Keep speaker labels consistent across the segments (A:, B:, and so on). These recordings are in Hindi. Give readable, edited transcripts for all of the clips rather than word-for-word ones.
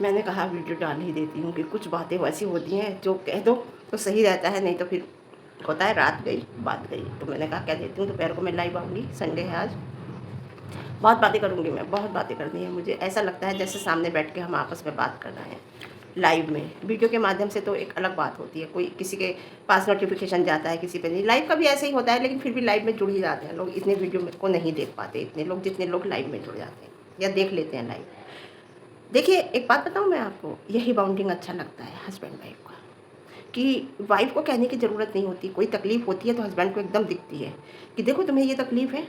A: मैंने कहा वीडियो डाल ही देती हूँ कि कुछ बातें वैसी होती हैं जो कह दो तो सही रहता है, नहीं तो फिर होता है रात गई बात गई। तो मैंने कहा कह देती हूँ, दोपहर को मैं लाइव आऊँगी, संडे है आज। बहुत बातें करूँगी मैं, बहुत बातें करनी है मुझे। ऐसा लगता है जैसे सामने बैठ के हम आपस में बात कर रहे हैं लाइव में। वीडियो के माध्यम से तो एक अलग बात होती है, कोई किसी के पास नोटिफिकेशन जाता है, किसी पे नहीं। लाइव का भी ऐसे ही होता है, लेकिन फिर भी लाइव में जुड़ ही जाते हैं लोग। इतने वीडियो को नहीं देख पाते इतने लोग, जितने लोग लाइव में जुड़ जाते हैं या देख लेते हैं लाइव। देखिए एक बात बताऊँ मैं आपको, यही बाउंडिंग अच्छा लगता है हस्बैंड वाइफ का, कि वाइफ को कहने की ज़रूरत नहीं होती। कोई तकलीफ़ होती है तो हस्बैंड को एकदम दिखती है कि देखो तुम्हें ये तकलीफ़ है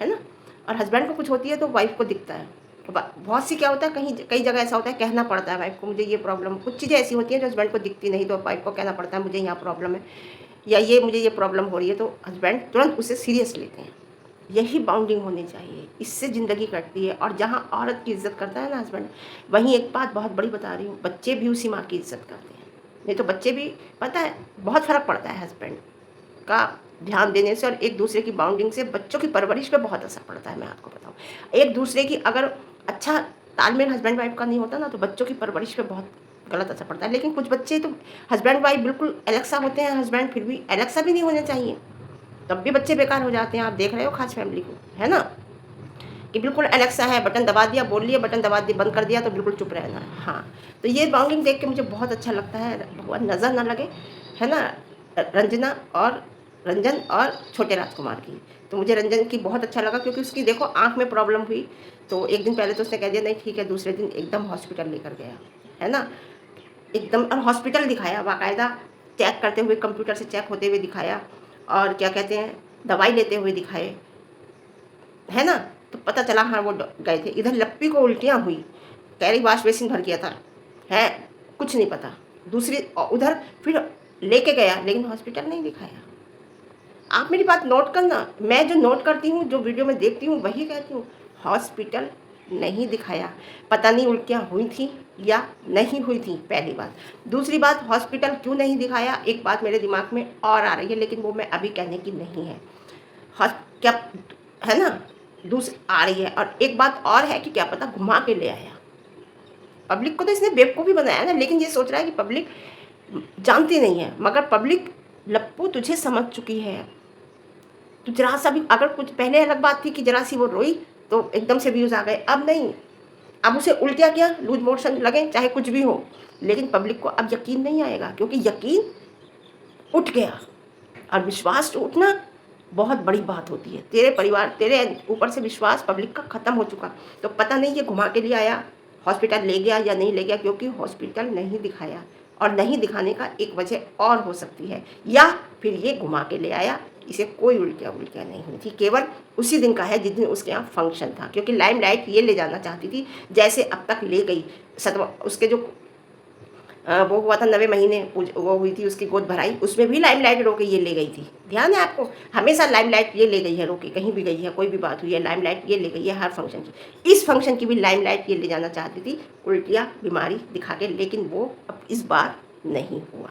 A: ना। और हस्बैंड को कुछ होती है तो वाइफ को दिखता है। बहुत सी क्या होता है, कहीं कई जगह ऐसा होता है कहना पड़ता है वाइफ को, मुझे ये प्रॉब्लम। कुछ चीज़ें ऐसी होती हैं जो हस्बैंड को दिखती नहीं, तो वाइफ को कहना पड़ता है मुझे यहाँ प्रॉब्लम है, या ये मुझे ये प्रॉब्लम हो रही है, तो हस्बैंड तुरंत उसे सीरियस लेते हैं। यही बाउंडिंग होनी चाहिए, इससे ज़िंदगी कटती है। और जहाँ औरत की इज़्ज़त करता है ना हस्बैंड, वहीं एक बात बहुत बड़ी बता रही हूँ, बच्चे भी उसी माँ की इज़्ज़त करते हैं। नहीं तो बच्चे भी, पता है बहुत फ़र्क पड़ता है हस्बैंड का ध्यान देने से और एक दूसरे की बाउंडिंग से। बच्चों की परवरिश पे बहुत असर पड़ता है, मैं आपको बताऊँ। एक दूसरे की अगर अच्छा तालमेल हस्बैंड वाइफ का नहीं होता ना, तो बच्चों की परवरिश पे बहुत गलत असर पड़ता है। लेकिन कुछ बच्चे तो हस्बैंड वाइफ बिल्कुल एलेक्सा होते हैं, हस्बैंड फिर भी एलेक्सा भी नहीं होने चाहिए, तब भी बच्चे बेकार हो जाते हैं। आप देख रहे हो खास फैमिली को, है ना, कि बिल्कुल एलेक्सा है, बटन दबा दिया, बोल लिया, बटन दबा दिया, बंद कर दिया, तो बिल्कुल चुप रहना है। हाँ, तो ये बाउंडिंग देख के मुझे बहुत अच्छा लगता है। भगवान नज़र ना लगे, है ना, रंजना और रंजन और छोटे राजकुमार की। तो मुझे रंजन की बहुत अच्छा लगा, क्योंकि उसकी देखो आँख में प्रॉब्लम हुई, तो एक दिन पहले तो उसने कह दिया नहीं ठीक है, दूसरे दिन एकदम हॉस्पिटल लेकर गया, है ना, एकदम। और हॉस्पिटल दिखाया बाकायदा, चेक करते हुए, कंप्यूटर से चेक होते हुए दिखाया, और क्या कहते हैं, दवाई लेते हुए दिखाए, है ना। तो पता चला हाँ वो गए थे। इधर लप्पी को उल्टियाँ हुई, कह रही वॉश बेसिन भर गया था, है कुछ नहीं पता। दूसरी उधर फिर लेके गया, लेकिन हॉस्पिटल नहीं दिखाया। आप मेरी बात नोट करना, मैं जो नोट करती हूँ, जो वीडियो में देखती हूँ, वही कहती हूँ। हॉस्पिटल नहीं दिखाया। पता नहीं उल्टियाँ हुई थी या नहीं हुई थी, पहली बात। दूसरी बात, हॉस्पिटल क्यों नहीं दिखाया, एक बात मेरे दिमाग में और आ रही है, लेकिन वो मैं अभी कहने की नहीं है। क्या, है ना, दूसरी आ रही है। और एक बात और है कि क्या पता घुमा के ले आया। पब्लिक को तो इसने बेवकूफ़ी बनाया ना, लेकिन ये सोच रहा है कि पब्लिक जानती नहीं है, मगर पब्लिक लप्पू तुझे समझ चुकी है। तो जरा सा भी, अगर कुछ पहले अलग बात थी कि जरा सी वो रोई तो एकदम से व्यूज़ आ गए, अब नहीं। अब उसे उल्टिया क्या, लूज मोशन लगे, चाहे कुछ भी हो, लेकिन पब्लिक को अब यकीन नहीं आएगा, क्योंकि यकीन उठ गया। और विश्वास उठना बहुत बड़ी बात होती है। तेरे परिवार, तेरे ऊपर से विश्वास पब्लिक का ख़त्म हो चुका। तो पता नहीं ये घुमा के लिए आया, हॉस्पिटल ले गया या नहीं ले गया, क्योंकि हॉस्पिटल नहीं दिखाया। और नहीं दिखाने का एक वजह और हो सकती है, या फिर ये घुमा के ले आया, इसे कोई उल्टियाँ उल्टियाँ नहीं हुई थी, केवल उसी दिन का है जिस दिन उसके यहाँ फंक्शन था। क्योंकि लाइमलाइट ये ले जाना चाहती थी, जैसे अब तक ले गई। सतवा उसके जो वो हुआ था 9वें महीने, वो हुई थी उसकी गोद भराई, उसमें भी लाइमलाइट रोके ये ले गई थी। ध्यान है आपको, हमेशा लाइमलाइट ये ले गई है रोके, कहीं भी गई है, कोई भी बात हुई है, लाइमलाइट ये ले गई है हर फंक्शन की। इस फंक्शन की भी लाइमलाइट ये ले जाना चाहती थी, उल्टियाँ बीमारी दिखा के, लेकिन वो अब इस बार नहीं हुआ।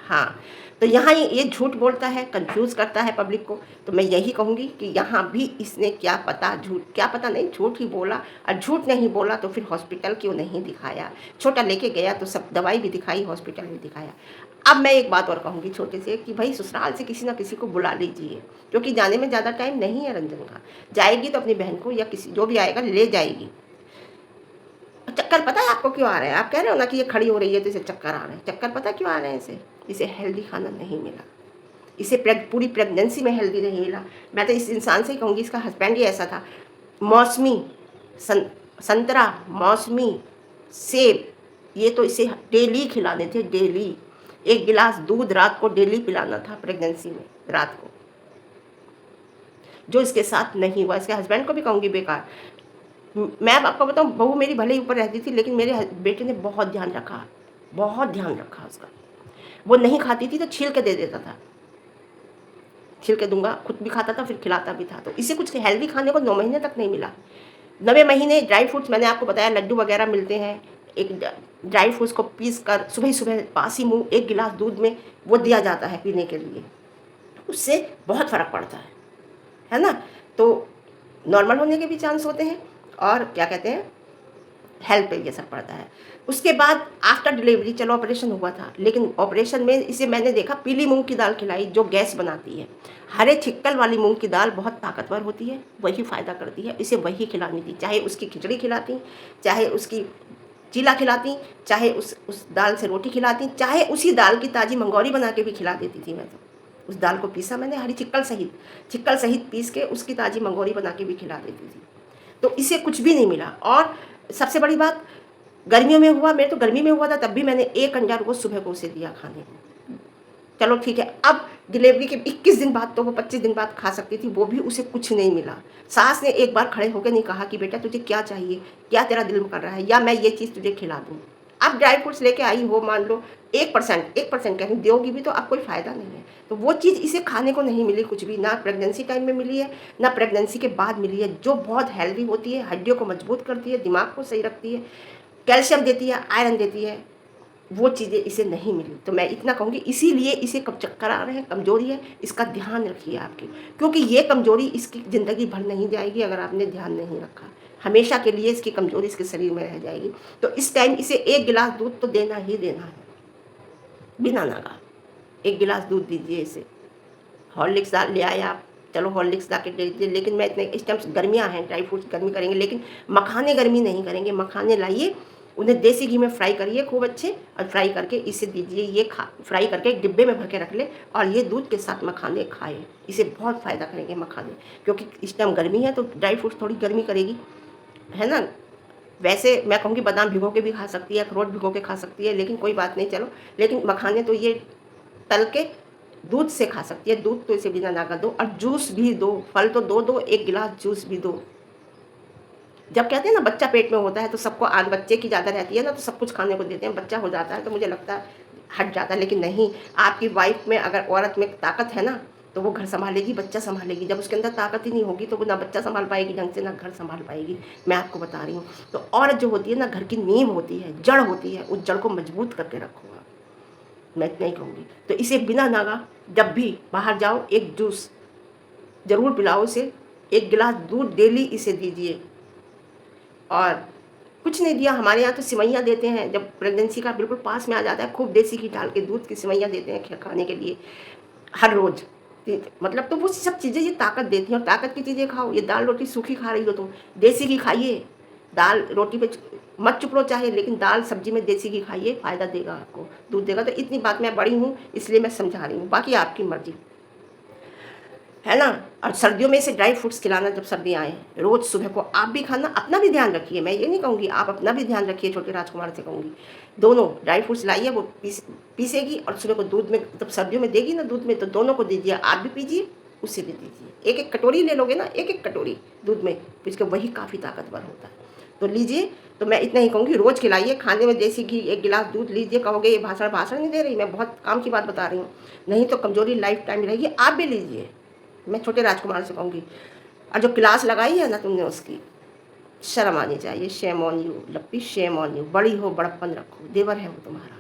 A: हाँ, तो यहाँ ये झूठ बोलता है, कंफ्यूज करता है पब्लिक को। तो मैं यही कहूँगी कि यहाँ भी इसने क्या पता, झूठ क्या पता नहीं, झूठ ही बोला। और झूठ नहीं बोला तो फिर हॉस्पिटल क्यों नहीं दिखाया। छोटा लेके गया तो सब दवाई भी दिखाई, हॉस्पिटल भी दिखाया। अब मैं एक बात और कहूँगी छोटे से, कि भाई ससुराल से किसी ना किसी को बुला लीजिए, क्योंकि जाने में ज़्यादा टाइम नहीं है रंजन का। जाएगी तो अपनी बहन को या किसी जो भी आएगा ले जाएगी। चक्कर पता है आपको क्यों आ रहे हैं, आप कह रहे हो ना कि ये खड़ी हो रही है तो इसे चक्कर आ रहे हैं। चक्कर पता क्यों आ रहे हैं, इसे हेल्दी खाना नहीं मिला, इसे पूरी प्रेगनेंसी में हेल्दी नहीं मिला। मैं तो इस इंसान से ही कहूँगी, इसका हस्बैंड ही ऐसा था। मौसमी संतरा, मौसमी, सेब, ये तो इसे डेली खिलाने थे, डेली। एक गिलास दूध रात को डेली पिलाना था प्रेगनेंसी में, रात को, जो इसके साथ नहीं हुआ। इसके हस्बैंड को भी कहूँगी बेकार। मैं अब आपको बताऊँ, बहू मेरी भले ही ऊपर रहती थी, लेकिन मेरे बेटे ने बहुत ध्यान रखा, बहुत ध्यान रखा उसका। वो नहीं खाती थी तो छील के दे देता था, छील के दूंगा, खुद भी खाता था, फिर खिलाता भी था। तो इसे कुछ हेल्दी खाने को 9 महीने तक नहीं मिला। 9वें महीने ड्राई फ्रूट्स, मैंने आपको बताया लड्डू वगैरह मिलते हैं, एक ड्राई फ्रूट्स को पीस कर सुबह सुबह बासी मुँह 1 गिलास दूध में वो दिया जाता है पीने के लिए, उससे बहुत फ़र्क पड़ता है ना। तो नॉर्मल होने के भी चांस होते हैं, और क्या कहते हैं, हेल्थ पे भी असर पड़ता है। उसके बाद आफ्टर डिलीवरी चलो ऑपरेशन हुआ था, लेकिन ऑपरेशन में इसे मैंने देखा पीली मूँग की दाल खिलाई जो गैस बनाती है। हरे छिक्कल वाली मूँग की दाल बहुत ताकतवर होती है, वही फ़ायदा करती है, इसे वही खिलानी थी। चाहे उसकी खिचड़ी खिलाती, चाहे उसकी चीला खिलाती, चाहे उस दाल से रोटी खिलाती, चाहे उसी दाल की ताज़ी मंगौरी बना के भी खिला देती थी मैं तो। उस दाल को पीसा मैंने हरी छिक्कल सहित पीस के उसकी ताज़ी मंगौरी बना के भी खिला देती थी। तो इसे कुछ भी नहीं मिला। और सबसे बड़ी बात, गर्मियों में हुआ, मैं तो गर्मी में हुआ था तब भी मैंने 1 अंडा रोज़ सुबह को उसे दिया खाने को। चलो ठीक है, अब डिलीवरी के 21 दिन बाद तो वो 25 दिन बाद खा सकती थी, वो भी उसे कुछ नहीं मिला। सास ने एक बार खड़े होकर नहीं कहा कि बेटा तुझे क्या चाहिए, क्या तेरा दिल कर रहा है, या मैं ये चीज़ तुझे खिला दूँ। अब ड्राई फ्रूट्स लेके आई हो, मान लो 1% कहीं दोगी भी तो अब कोई फ़ायदा नहीं है। तो वो चीज़ इसे खाने को नहीं मिली कुछ भी, ना प्रेगनेंसी टाइम में मिली है, ना प्रेगनेंसी के बाद मिली है, जो बहुत हेल्दी होती है, हड्डियों को मजबूत करती है, दिमाग को सही रखती है, कैल्शियम देती है, आयरन देती है, वो चीज़ें इसे नहीं मिली। तो मैं इतना कहूँगी, इसीलिए इसे कब चक्कर आ रहे हैं, कमज़ोरी है, इसका ध्यान रखिए आपकी, क्योंकि ये कमज़ोरी इसकी ज़िंदगी भर नहीं जाएगी अगर आपने ध्यान नहीं रखा। हमेशा के लिए इसकी कमज़ोरी इसके शरीर में रह जाएगी। तो इस टाइम इसे 1 गिलास दूध तो देना ही देना है, बिना नागा 1 गिलास दूध दीजिए इसे। हॉर्लिक्स ले आए आप, चलो हॉर्लिक्स ला के दे दीजिए, लेकिन मैं इतने इस टाइम गर्मियाँ हैं, ड्राई फ्रूट्स गर्मी करेंगे, लेकिन मखाने गर्मी नहीं करेंगे। मखाने लाइए, उन्हें देसी घी में फ्राई करिए खूब अच्छे, और फ्राई करके इसे दीजिए। ये फ्राई करके एक डिब्बे में भर के रख ले, और ये दूध के साथ मखाने खाए, इसे बहुत फ़ायदा करेंगे मखाने, क्योंकि इस टाइम गर्मी है तो ड्राई फ्रूट्स थोड़ी गर्मी करेगी, है ना। वैसे मैं कहूँगी बादाम भिगो के भी खा सकती है, अखरोट भिगो के खा सकती है, लेकिन कोई बात नहीं चलो, लेकिन मखाने तो ये तल के दूध से खा सकती है। दूध तो इसे बिना नागा दो, और जूस भी दो, फल तो दो 1 गिलास जूस भी दो। जब कहते हैं ना बच्चा पेट में होता है तो सबको आज बच्चे की ज़्यादा रहती है ना, तो सब कुछ खाने को देते हैं, बच्चा हो जाता है तो मुझे लगता है हट जाता है, लेकिन नहीं, आपकी वाइफ में अगर औरत में ताकत है ना तो वो घर संभालेगी, बच्चा संभालेगी। जब उसके अंदर ताकत ही नहीं होगी तो वो ना बच्चा संभाल पाएगी ढंग से, ना घर संभाल पाएगी। मैं आपको बता रही हूँ। तो औरत जो होती है ना, घर की नींव होती है, जड़ होती है, उस जड़ को मजबूत करके रखो आप, मैं इतना ही कहूँगी। तो इसे बिना नागा जब भी बाहर जाओ एक जूस ज़रूर पिलाओ इसे, 1 गिलास दूध डेली इसे दीजिए। और कुछ नहीं दिया, हमारे यहाँ तो सिवैयाँ देते हैं, जब प्रेगनेंसी का बिल्कुल पास में आ जाता है, खूब देसी घी डाल के दूध की सिवैयाँ देते हैं खाने के लिए हर रोज़। मतलब तो वो सब चीज़ें ये ताकत देती हैं, और ताकत की चीज़ें खाओ। ये दाल रोटी सूखी खा रही हो तो देसी घी खाइए, दाल रोटी पे मत चुप लो चाहे, लेकिन दाल सब्जी में देसी घी खाइए, फ़ायदा देगा आपको, दूध देगा। तो इतनी बात मैं बड़ी हूँ इसलिए मैं समझा रही हूँ, बाकी आपकी मर्ज़ी, है ना। और सर्दियों में इसे ड्राई फ्रूट्स खिलाना, जब सर्दियाँ आए रोज़ सुबह को आप भी खाना, अपना भी ध्यान रखिए। मैं ये नहीं कहूँगी, आप अपना भी ध्यान रखिए, छोटे राजकुमार से कहूँगी। दोनों ड्राई फ्रूट्स लाइए, वो पीसेगी और सुबह को दूध में, जब सर्दियों में देगी ना दूध में, तो दोनों को दीजिए, आप भी पीजिए, उसे भी दीजिए। 1-1 कटोरी ले लोगे ना, 1-1 कटोरी दूध में पीस के, वही काफ़ी ताकतवर होता है। तो लीजिए। तो मैं इतना ही कहूँगी, रोज़ खिलाइए, खाने में देसी घी, 1 गिलास दूध लीजिए। कहोगे ये भाषण नहीं दे रही, मैं बहुत काम की बात बता रही हूँ, नहीं तो कमज़ोरी लाइफ टाइम रहेगी। आप भी लीजिए, मैं छोटे राजकुमार से कहूँगी। और जो क्लास लगाई है ना तुमने, उसकी शर्म आनी चाहिए। Shame on you लप्पी, shame on you. बड़ी हो, बड़प्पन रखो, देवर है वो तुम्हारा।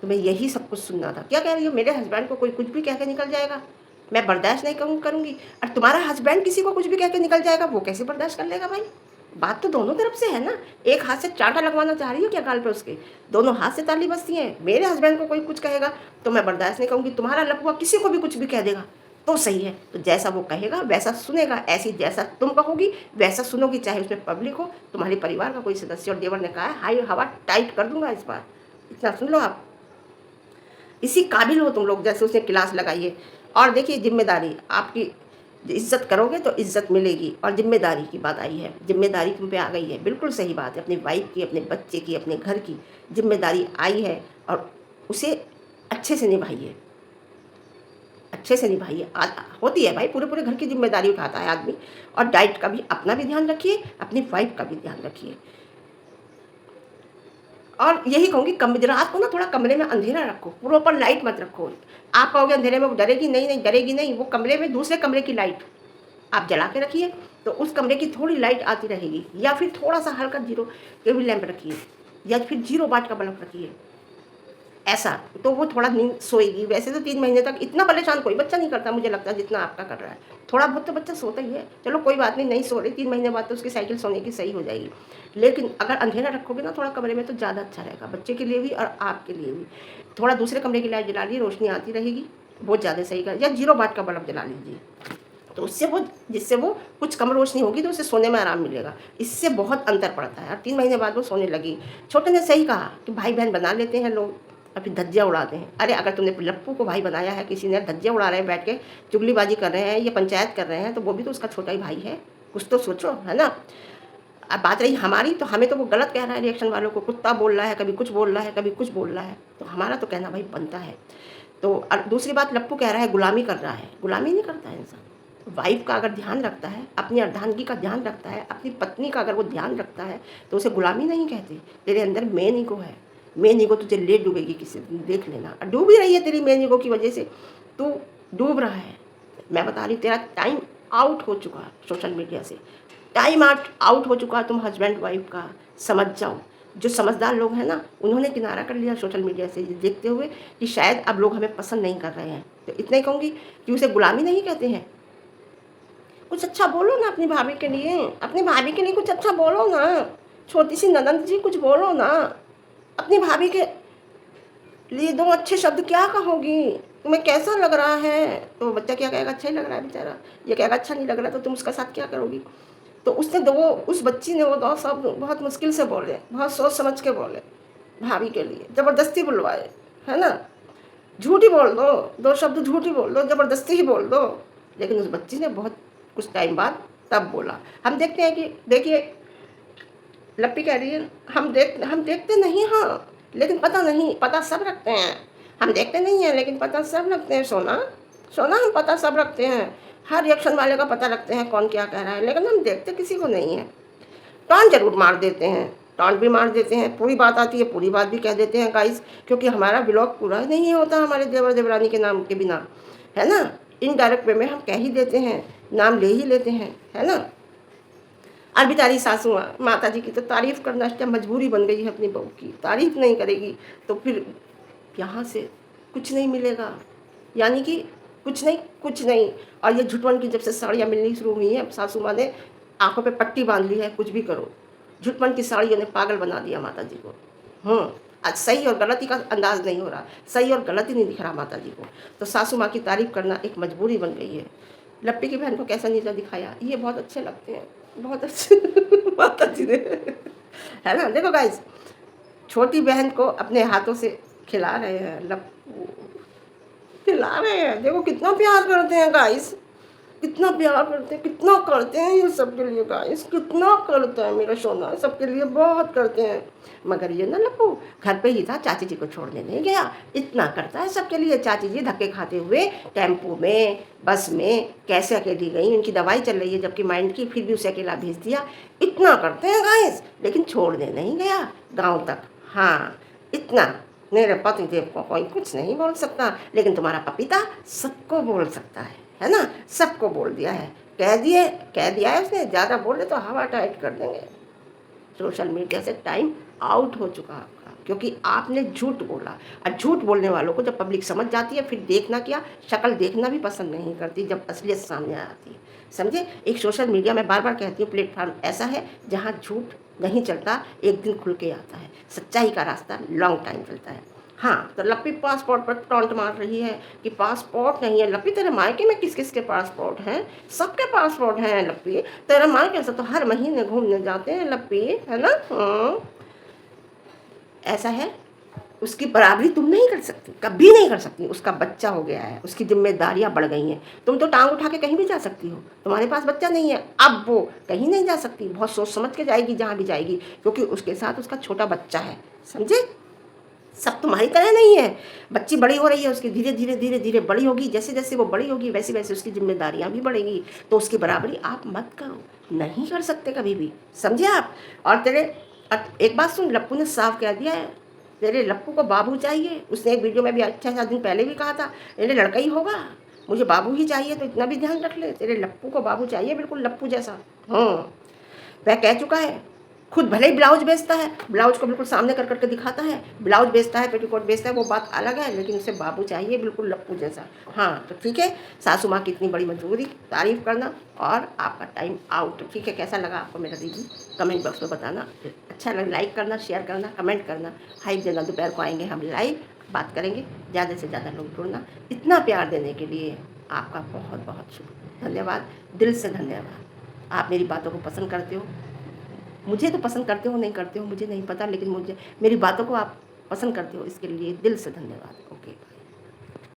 A: तुम्हें यही सब कुछ सुनना था। क्या कह रही हो, मेरे हस्बैंड को कोई कुछ भी कह के निकल जाएगा, मैं बर्दाश्त नहीं करूँगी। और तुम्हारा हस्बैंड किसी को कुछ भी कह के निकल जाएगा, वो कैसे बर्दाश्त कर लेगा भाई। बात तो दोनों तरफ से है ना। एक हाथ से चांटा लगवाना चाह रही हो क्या गाल पे उसके, दोनों हाथ से ताली बजती हैं। मेरे हस्बैंड को कोई कुछ कहेगा तो मैं बर्दाश्त नहीं करूँगी, तुम्हारा लपुआ किसी को भी कुछ भी कह देगा तो सही है। तो जैसा वो कहेगा वैसा सुनेगा, ऐसी जैसा तुम कहोगी वैसा सुनोगी, चाहे उसमें पब्लिक हो, तुम्हारे परिवार का कोई सदस्य। और देवर ने कहा है हाई हवा टाइट कर दूंगा इस बार, इतना सुन लो आप। इसी काबिल हो तुम लोग जैसे उसने क्लास लगाई है। और देखिए, जिम्मेदारी आपकी, इज्जत करोगे तो इज्जत मिलेगी। और जिम्मेदारी की बात आई है, जिम्मेदारी तुम पे आ गई है, बिल्कुल सही बात है। अपनी वाइफ की, अपने बच्चे की, अपने घर की जिम्मेदारी आई है, और उसे अच्छे से निभाइए, अच्छे से निभाइए। होती है भाई, पूरे पूरे घर की जिम्मेदारी उठाता है आदमी। और डाइट का भी, अपना भी ध्यान रखिए, अपनी वाइफ का भी ध्यान रखिए। और यही कहूँगी, रात को ना थोड़ा कमरे में अंधेरा रखो, प्रॉपर लाइट मत रखो। आप कहोगे अंधेरे में वो डरेगी, नहीं नहीं डरेगी नहीं। वो कमरे में दूसरे कमरे की लाइट आप जला के रखिए, तो उस कमरे की थोड़ी लाइट आती रहेगी। या फिर थोड़ा सा हल्का 0 टेबल लैंप रखिए, या फिर 0 वाट का बल्ब रखिए। ऐसा, तो वो थोड़ा नींद सोएगी। वैसे तो 3 महीने तक इतना परेशान कोई बच्चा नहीं करता मुझे लगता है जितना आपका कर रहा है। थोड़ा बहुत तो बच्चा सोता ही है, चलो कोई बात नहीं, नहीं सो रही 3 महीने बाद तो उसकी साइकिल सोने की सही हो जाएगी। लेकिन अगर अंधेरा रखोगे ना थोड़ा कमरे में तो ज़्यादा अच्छा रहेगा, बच्चे के लिए भी और आपके लिए भी। थोड़ा दूसरे कमरे की लाइट जला ली, रोशनी आती रहेगी, बहुत ज़्यादा सही कर, या 0 वाट का बल्ब जला लीजिए, तो उससे वो, जिससे वो कुछ कम रोशनी होगी तो उसे सोने में आराम मिलेगा। इससे बहुत अंतर पड़ता है। और 3 महीने बाद वो सोने लगी। छोटे ने सही कहा कि भाई बहन बना लेते हैं लोग और फिर धज्जियाँ उड़ाते हैं। अरे अगर तुमने लप्पू को भाई बनाया है, किसी ने धज्जियाँ उड़ा रहे हैं, बैठ के चुगलीबाजी कर रहे हैं, ये पंचायत कर रहे हैं, तो वो भी तो उसका छोटा ही भाई है, कुछ तो सोचो, है ना। अब बात रही हमारी, तो हमें तो वो गलत कह रहा है, रिएक्शन वालों को कुत्ता बोल रहा है, कभी कुछ बोल रहा है, कभी कुछ बोल रहा है, तो हमारा तो कहना भाई बनता है। तो दूसरी बात, लप्पू कह रहा है गुलामी कर रहा है, गुलामी नहीं करता है इंसान। वाइफ का अगर ध्यान रखता है, अपनी अर्धांगी का ध्यान रखता है, अपनी पत्नी का अगर वो ध्यान रखता है, तो उसे गुलामी नहीं कहते। तेरे अंदर मेन ईगो है, मेन ईगो तुझे ले डूबेगी किसी दिन, देख लेना। और डूब ही रही है तेरी मेन ईगो की वजह से, तू डूब रहा है। मैं बता रही हूँ, तेरा टाइम आउट हो चुका है सोशल मीडिया से, टाइम आउट हो चुका है तुम हस्बैंड वाइफ का, समझ जाओ। जो समझदार लोग हैं ना, उन्होंने किनारा कर लिया सोशल मीडिया से, देखते हुए कि शायद अब लोग हमें पसंद नहीं कर रहे हैं। तो इतना ही कहूँगी कि उसे गुलामी नहीं कहते हैं। कुछ अच्छा बोलो ना अपनी भाभी के लिए, अपनी भाभी के लिए कुछ अच्छा बोलो ना, छोटी सी ननंद जी कुछ बोलो ना अपनी भाभी के लिए, 2 अच्छे शब्द क्या कहोगी, तुम्हें कैसा लग रहा है। तो बच्चा क्या कहेगा, अच्छा ही लग रहा है बेचारा, ये कहेगा अच्छा नहीं लग रहा, तो तुम उसका साथ क्या करोगी। तो उसने उस बच्ची ने वो 2 शब्द बहुत मुश्किल से बोले, बहुत सोच समझ के बोले, भाभी के लिए ज़बरदस्ती बुलवाए, है ना। झूठ ही बोल दो, 2 शब्द झूठ ही बोल दो, ज़बरदस्ती ही बोल दो। लेकिन उस बच्ची ने बहुत कुछ टाइम बाद तब बोला। हम देखते हैं कि, देखिए लप्पी कह रही है हम देखते नहीं, हाँ लेकिन पता नहीं, पता सब रखते हैं। हम देखते नहीं हैं लेकिन पता सब रखते हैं सोना, सोना हम पता सब रखते हैं। हर रिएक्शन वाले का पता रखते हैं कौन क्या कह रहा है, लेकिन हम देखते किसी को नहीं है। टॉन्ट जरूर मार देते हैं, टॉन्ट भी मार देते हैं, पूरी बात आती है पूरी बात भी कह देते हैं गाइस, क्योंकि हमारा ब्लॉग पूरा नहीं होता हमारे देवर देवरानी के नाम के बिना, है ना। इनडायरेक्ट वे में हम कह ही देते हैं, नाम ले ही लेते हैं, है ना। और बेचारी सासू माता जी की तो तारीफ़ करना इसका मजबूरी बन गई है अपनी बहू की, तारीफ़ नहीं करेगी तो फिर यहाँ से कुछ नहीं मिलेगा, यानी कि कुछ नहीं कुछ नहीं। और ये झुटवन की जब से साड़ियाँ मिलनी शुरू हुई हैं, सासू माँ ने आंखों पे पट्टी बांध ली है, कुछ भी करो झुटवन की साड़ियों ने पागल बना दिया माता जी को। आज सही और गलती का अंदाज़ नहीं हो रहा, सही और गलती नहीं दिख रहा माता जी को, तो सासू माँ की तारीफ़ करना एक मजबूरी बन गई है। लप्पी की बहन को कैसा नीचा दिखाया, ये बहुत अच्छे लगते हैं, बहुत अच्छे माता जी ने, है ना। देखो गाइस, छोटी बहन को अपने हाथों से खिला रहे हैं, लप्पू खिला रहे हैं, देखो कितना प्यार करते हैं गाइस, कितना प्यार करते हैं, कितना करते हैं ये सबके लिए गाइस, कितना करते हैं मेरा सोना, सबके लिए बहुत करते हैं। मगर ये ना लप्पू घर पे ही था, चाची जी को छोड़ने नहीं गया, इतना करता है सबके लिए। चाची जी धक्के खाते हुए टेम्पो में, बस में कैसे अकेली गई, उनकी दवाई चल रही है जबकि माइंड की, फिर भी उसे अकेला भेज दिया। इतना करते हैं गाइस, लेकिन छोड़ने नहीं गया गाँव तक। हाँ इतना, मेरे पतिदेव को कोई कुछ नहीं बोल सकता, लेकिन तुम्हारा पपीता सबको बोल सकता है ना। सबको बोल दिया है, कह दिया है उसने, ज़्यादा बोले तो हवा टाइट कर देंगे। सोशल मीडिया से टाइम आउट हो चुका आपका, क्योंकि आपने झूठ बोला। और झूठ बोलने वालों को जब पब्लिक समझ जाती है, फिर देखना क्या, शक्ल देखना भी पसंद नहीं करती जब असलियत सामने आती है, समझे। एक सोशल मीडिया में बार बार कहती हूँ, प्लेटफॉर्म ऐसा है जहाँ झूठ नहीं चलता, एक दिन खुल के आता है, सच्चाई का रास्ता लॉन्ग टाइम चलता है। हाँ, तो लप्पी पासपोर्ट पर टॉन्ट मार रही है कि पासपोर्ट नहीं है। लप्पी तेरे मायके में किस किस के पासपोर्ट हैं, सबके पासपोर्ट हैं लप्पी, तेरे मायके से तो हर महीने घूमने जाते हैं लप्पी, है ना। ऐसा है, उसकी बराबरी तुम नहीं कर सकती, कभी नहीं कर सकती। उसका बच्चा हो गया है, उसकी जिम्मेदारियां बढ़ गई हैं। तुम तो टांग उठा के कहीं भी जा सकती हो, तुम्हारे पास बच्चा नहीं है, अब वो कहीं नहीं जा सकती, बहुत सोच समझ के जाएगी जहाँ भी जाएगी, क्योंकि उसके साथ उसका छोटा बच्चा है, समझे। सब तुम्हारी तरह नहीं है, बच्ची बड़ी हो रही है उसकी, धीरे धीरे धीरे धीरे बड़ी होगी, जैसे जैसे वो बड़ी होगी वैसे वैसे उसकी जिम्मेदारियां भी बढ़ेंगी, तो उसकी बराबरी आप मत करो, नहीं कर सकते कभी भी, समझे आप। और एक बात सुन, लप्पू ने साफ कह दिया है, तेरे लप्पू को बाबू चाहिए। उसने एक वीडियो में भी 6-7 दिन पहले भी कहा था, तेरे लड़का ही होगा, मुझे बाबू ही चाहिए, तो इतना भी ध्यान रख ले, तेरे लप्पू को बाबू चाहिए, बिल्कुल लप्पू जैसा। वह कह चुका है खुद भले ही ब्लाउज बेचता है, ब्लाउज को बिल्कुल सामने कर करके दिखाता है, ब्लाउज बेचता है, पेटीकोट बेचता है, वो बात अलग है, लेकिन उसे बाबू चाहिए बिल्कुल लप्पू जैसा। हाँ तो ठीक है, सासू माँ की इतनी बड़ी मजबूरी, तारीफ़ करना और आपका टाइम आउट। ठीक है, कैसा लगा आपको मेरा रिव्यू कमेंट बॉक्स में बताना। अच्छा लगा लाइक करना, शेयर करना, कमेंट करना, हाइप देना। दोपहर को आएंगे हम लाइव, बात करेंगे, ज़्यादा से ज़्यादा लोग जुड़ना। इतना प्यार देने के लिए आपका बहुत बहुत शुक्रिया, धन्यवाद, दिल से धन्यवाद। आप मेरी बातों को पसंद करते हो, मुझे तो पसंद करते हो नहीं करते हो मुझे नहीं पता, लेकिन मुझे मेरी बातों को आप पसंद करते हो, इसके लिए दिल से धन्यवाद। ओके।